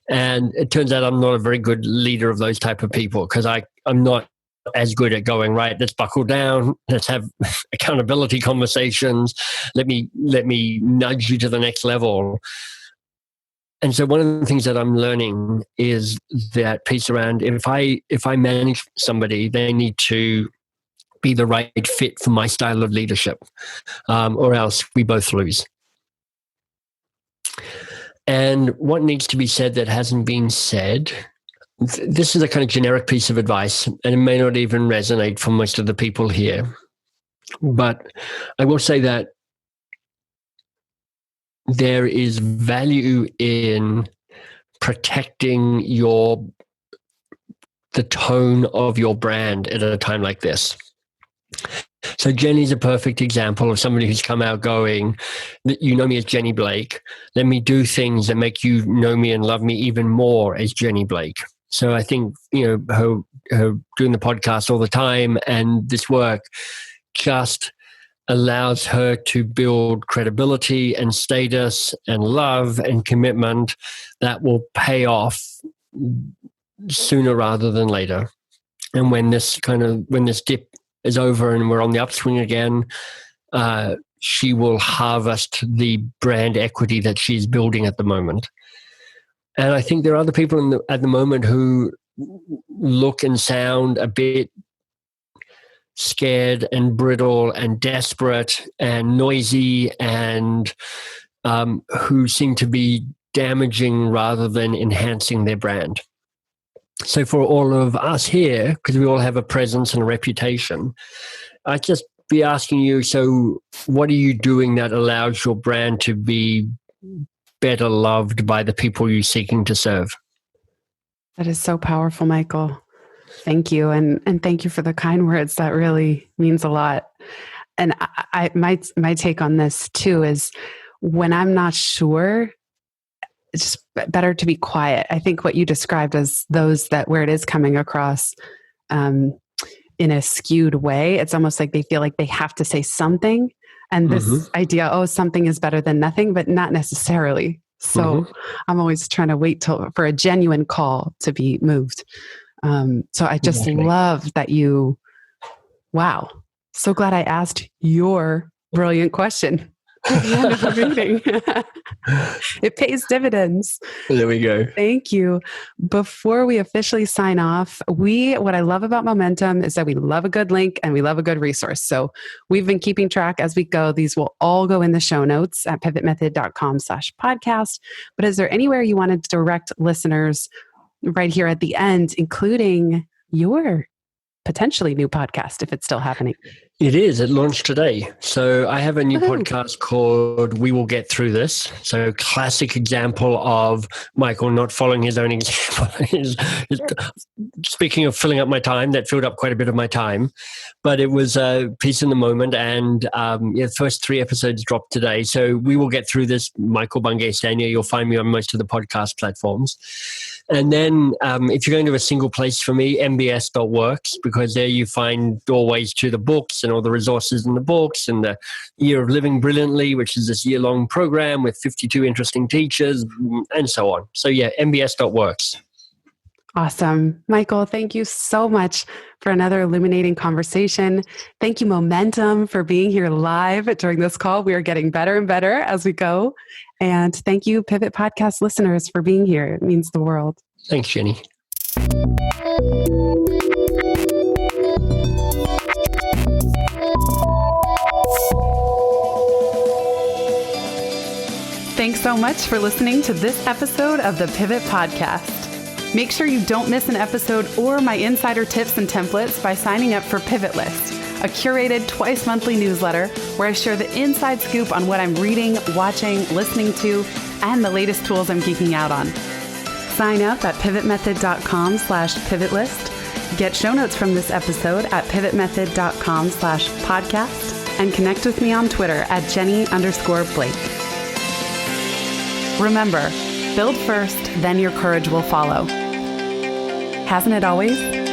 And it turns out I'm not a very good leader of those type of people, because I'm not as good at going, right, let's buckle down, let's have accountability conversations, let me nudge you to the next level. And so one of the things that I'm learning is that piece around if I manage somebody, they need to be the right fit for my style of leadership, or else we both lose. And what needs to be said that hasn't been said, this is a kind of generic piece of advice, and it may not even resonate for most of the people here. But I will say that there is value in protecting the tone of your brand at a time like this. So Jenny's a perfect example of somebody who's come out going, you know me as Jenny Blake. Let me do things that make you know me and love me even more as Jenny Blake. So I think, her doing the podcast all the time and this work just allows her to build credibility and status and love and commitment that will pay off sooner rather than later. And when this dip is over and we're on the upswing again, she will harvest the brand equity that she's building at the moment. And I think there are other people at the moment who look and sound a bit scared and brittle and desperate and noisy, and who seem to be damaging rather than enhancing their brand. So for all of us here, because we all have a presence and a reputation, I'd just be asking you, so what are you doing that allows your brand to be better loved by the people you're seeking to serve? That is so powerful, Michael. Thank you. And thank you for the kind words. That really means a lot. And my take on this too is, when I'm not sure, it's just better to be quiet. I think what you described as those that where it is coming across in a skewed way, it's almost like they feel like they have to say something. And this idea, something is better than nothing, but not necessarily. So I'm always trying to wait for a genuine call to be moved. So I just love that wow. So glad I asked your brilliant question at the end of the meeting. It pays dividends. There we go. Thank you. Before we officially sign off, what I love about Momentum is that we love a good link and we love a good resource. So we've been keeping track as we go. These will all go in the show notes at pivotmethod.com/podcast. But is there anywhere you want to direct listeners right here at the end, including your potentially new podcast, if it's still happening? It is. It launched today. So I have a new podcast called We Will Get Through This. So classic example of Michael not following his own example. Speaking of filling up my time, that filled up quite a bit of my time. But it was a piece in the moment. And the first 3 episodes dropped today. So We Will Get Through This, Michael Bungay-Stanier. You'll find me on most of the podcast platforms. And then if you're going to a single place for me, mbs.works, because there you find doorways to the books and all the resources in the books, and the Year of Living Brilliantly, which is this year-long program with 52 interesting teachers, and so on. So yeah, mbs.works. Awesome. Michael, thank you so much for another illuminating conversation. Thank you, Momentum, for being here live during this call. We are getting better and better as we go. And thank you, Pivot Podcast listeners, for being here. It means the world. Thanks, Jenny. Thanks so much for listening to this episode of the Pivot Podcast. Make sure you don't miss an episode or my insider tips and templates by signing up for Pivot List, a curated twice monthly newsletter where I share the inside scoop on what I'm reading, watching, listening to, and the latest tools I'm geeking out on. Sign up at pivotmethod.com/pivotlist. Get show notes from this episode at pivotmethod.com/podcast and connect with me on Twitter at Jenny_Blake. Remember, build first, then your courage will follow. Hasn't it always?